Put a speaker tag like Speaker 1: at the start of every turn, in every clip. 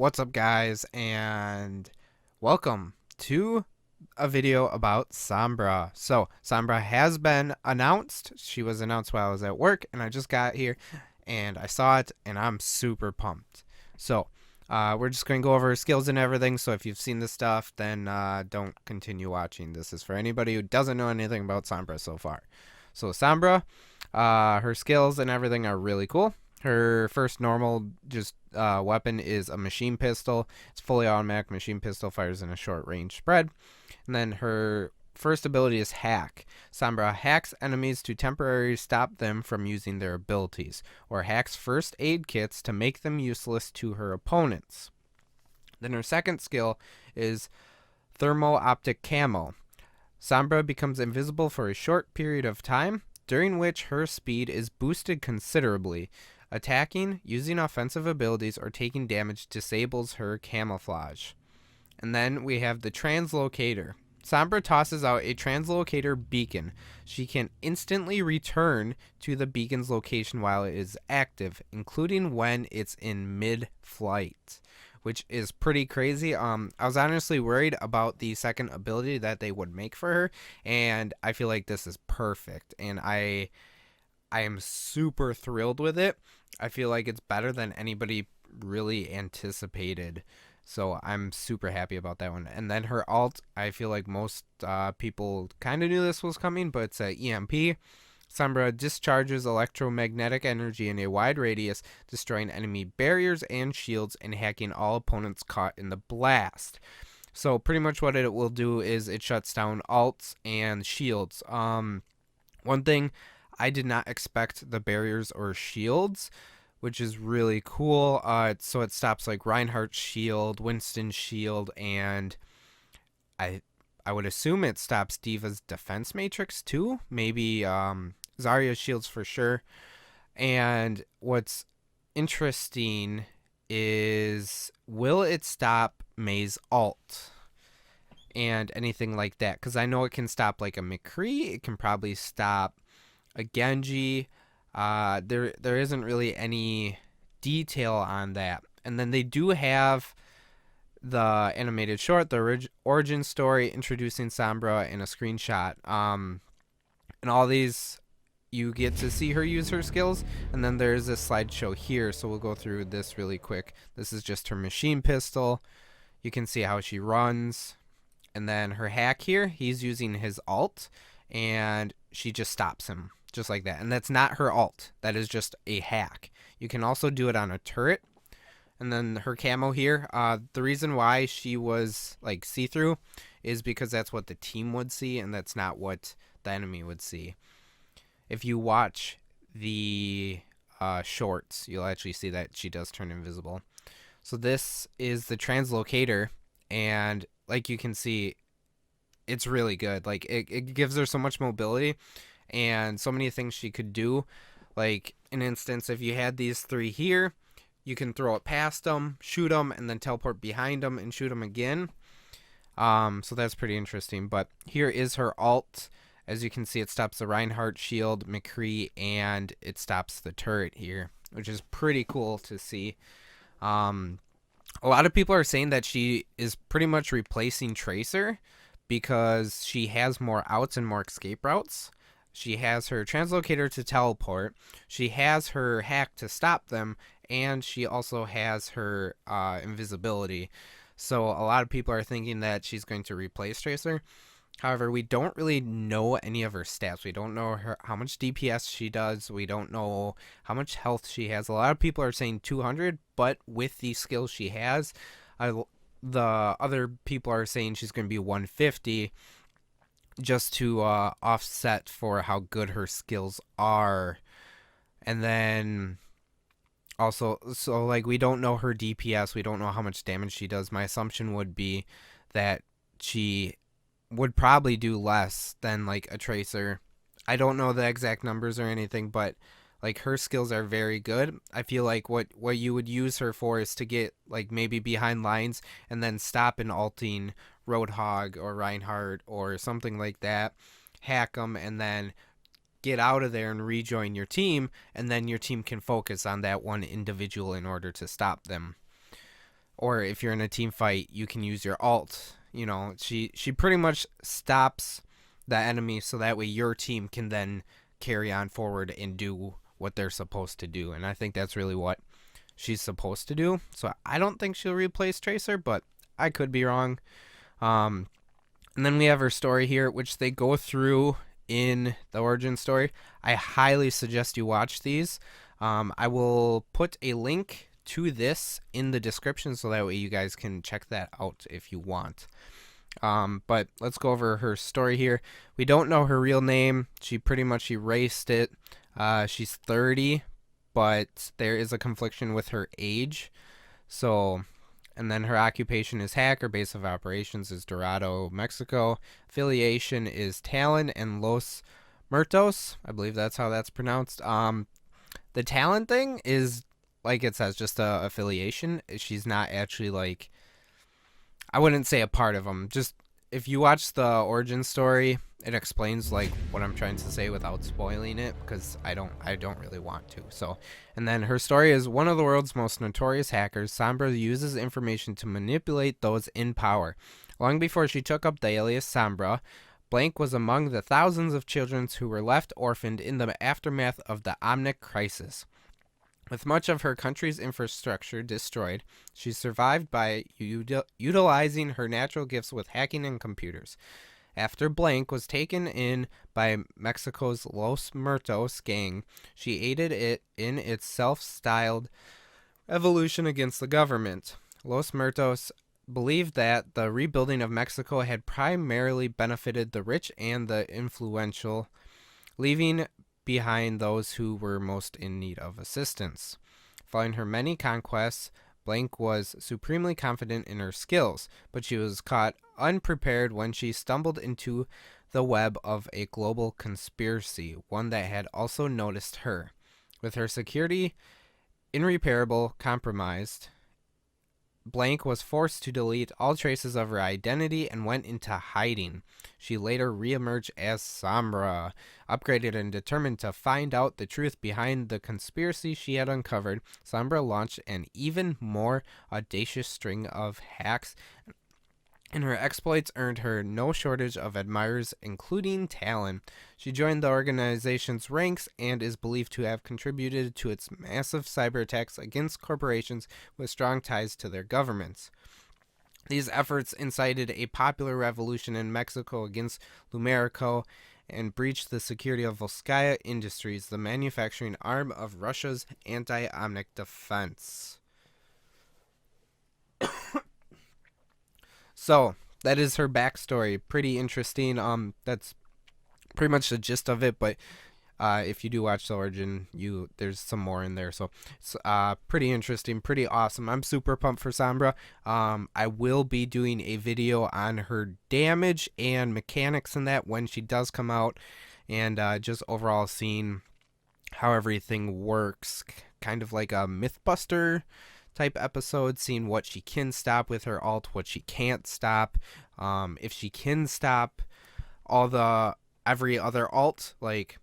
Speaker 1: What's up, guys, and welcome to a video about Sombra. So, Sombra has been announced. She was announced while I was at work, and I just got here and I saw it, and I'm super pumped. So, we're just going to go over her skills and everything. So, if you've seen this stuff, then don't continue watching. This is for anybody who doesn't know anything about Sombra so far. So, Sombra, her skills and everything are really cool. Her first normal weapon is a machine pistol. It's fully automatic machine pistol, fires in a short range spread. And then her first ability is hack. Sombra hacks enemies to temporarily stop them from using their abilities, or hacks first aid kits to make them useless to her opponents. Then her second skill is thermo optic camo. Sombra becomes invisible for a short period of time, during which her speed is boosted considerably. Attacking, using offensive abilities, or taking damage disables her camouflage. And then we have the translocator. Sombra tosses out a translocator beacon. She can instantly return to the beacon's location while it is active, including when it's in mid-flight, which is pretty crazy. I was honestly worried about the second ability that they would make for her, and I feel like this is perfect, and I am super thrilled with it. I feel like it's better than anybody really anticipated. So I'm super happy about that one. And then her alt, I feel like most people kind of knew this was coming, but it's a EMP. Sombra discharges electromagnetic energy in a wide radius, destroying enemy barriers and shields and hacking all opponents caught in the blast. So pretty much what it will do is it shuts down alts and shields. One thing, I did not expect the barriers or shields, which is really cool. So it stops like Reinhardt's shield, Winston's shield, and I would assume it stops D.Va's defense matrix too. Maybe Zarya's shields for sure. And what's interesting is, will it stop Mei's ult and anything like that? Because I know it can stop like a McCree. It can probably stop a Genji. There isn't really any detail on that. And then they do have the animated short, the origin story introducing Sombra in a screenshot. And all these, you get to see her use her skills. And then there's a slideshow here, so we'll go through this really quick. This is just her machine pistol. You can see how she runs. And then her hack here, he's using his ult, and she just stops him. Just like that. And that's not her ult. That is just a hack. You can also do it on a turret. And then her camo here, the reason why she was like see-through is because that's what the team would see, and that's not what the enemy would see. If you watch the shorts, you'll actually see that she does turn invisible. So this is the translocator, and like you can see, it's really good. Like it gives her so much mobility and so many things she could do. Like, an instance, if you had these three here, you can throw it past them, shoot them, and then teleport behind them and shoot them again. So that's pretty interesting. But here is her ult. As you can see, it stops the Reinhardt shield, McCree, and it stops the turret here, which is pretty cool to see. A lot of people are saying that she is pretty much replacing Tracer because she has more outs and more escape routes. She has her translocator to teleport. She has her hack to stop them. And she also has her invisibility. So a lot of people are thinking that she's going to replace Tracer. However, we don't really know any of her stats. We don't know how much DPS she does. We don't know how much health she has. A lot of people are saying 200, but with the skills she has, the other people are saying she's going to be 150. Just to offset for how good her skills are. And then also, so like, we don't know her DPS, we don't know how much damage she does. My assumption would be that she would probably do less than like a Tracer. I don't know the exact numbers or anything, but like, her skills are very good. I feel like what you would use her for is to get like maybe behind lines and then stop and ulting Roadhog or Reinhardt or something like that, hack them, and then get out of there and rejoin your team, and then your team can focus on that one individual in order to stop them. or if you're in a team fight, you can use your alt. She pretty much stops the enemy so that way your team can then carry on forward and do what they're supposed to do. And I think that's really what she's supposed to do. So I don't think she'll replace Tracer, but I could be wrong. And then we have her story here, which they go through in the origin story. I highly suggest you watch these. I will put a link to this in the description so that way you guys can check that out if you want. But let's go over her story here. We don't know her real name. She pretty much erased it. She's 30, but there is a confliction with her age. So, and then her occupation is hacker. Base of operations is Dorado, Mexico. Affiliation is Talon and Los Muertos. I believe that's how that's pronounced. The Talon thing is, like it says, just a affiliation. She's not actually, like, I wouldn't say a part of them. Just if you watch the origin story, it explains like what I'm trying to say without spoiling it, because I don't really want to. So, and then her story is one of the world's most notorious hackers. Sombra uses information to manipulate those in power. Long before she took up the alias Sombra, Blank was among the thousands of children who were left orphaned in the aftermath of the Omnic crisis. With much of her country's infrastructure destroyed, she survived by utilizing her natural gifts with hacking and computers. After Blank was taken in by Mexico's Los Muertos gang, she aided it in its self-styled revolution against the government. Los Muertos believed that the rebuilding of Mexico had primarily benefited the rich and the influential, leaving behind those who were most in need of assistance. Following her many conquests, Blank was supremely confident in her skills, but she was caught unprepared when she stumbled into the web of a global conspiracy, one that had also noticed her. With her security irreparably compromised, Blank was forced to delete all traces of her identity and went into hiding. She later reemerged as Sombra. Upgraded and determined to find out the truth behind the conspiracy she had uncovered, Sombra launched an even more audacious string of hacks, and her exploits earned her no shortage of admirers, including Talon. She joined the organization's ranks and is believed to have contributed to its massive cyber attacks against corporations with strong ties to their governments. These efforts incited a popular revolution in Mexico against Lumerico and breached the security of Volskaya Industries, the manufacturing arm of Russia's anti-Omnic defense. So, that is her backstory. Pretty interesting. That's pretty much the gist of it, but if you do watch the origin, there's some more in there. So it's pretty interesting, pretty awesome. I'm super pumped for Sombra. I will be doing a video on her damage and mechanics in that when she does come out, and just overall seeing how everything works, kind of like a Mythbuster type episode, seeing what she can stop with her alt, what she can't stop, if she can stop every other alt, like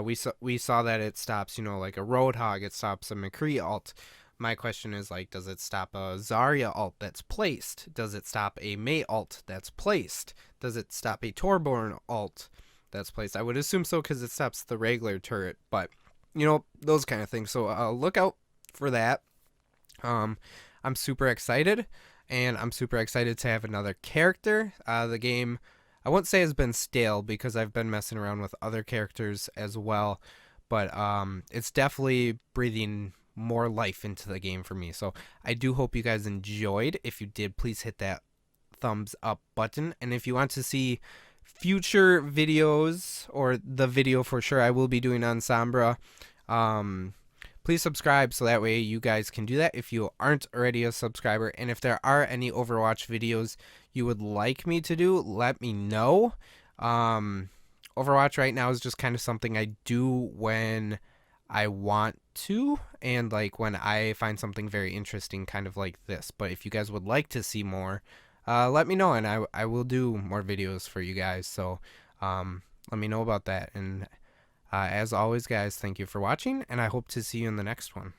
Speaker 1: we saw that it stops, like a Roadhog, it stops a McCree alt. My question is, like, does it stop a Zarya alt that's placed? Does it stop a Mei alt that's placed? Does it stop a Torborn alt that's placed? I would assume so, because it stops the regular turret, but those kind of things. So look out for that. I'm super excited, and I'm super excited to have another character. The game, I won't say has been stale, because I've been messing around with other characters as well, but it's definitely breathing more life into the game for me. So I do hope you guys enjoyed. If you did, please hit that thumbs up button, and if you want to see future videos, or the video for sure I will be doing on Sombra, please subscribe so that way you guys can do that if you aren't already a subscriber. And if there are any Overwatch videos you would like me to do, let me know. Overwatch right now is just kind of something I do when I want to, and like when I find something very interesting, kind of like this. But if you guys would like to see more, let me know, and I will do more videos for you guys. So let me know about that. And as always, guys, thank you for watching, and I hope to see you in the next one.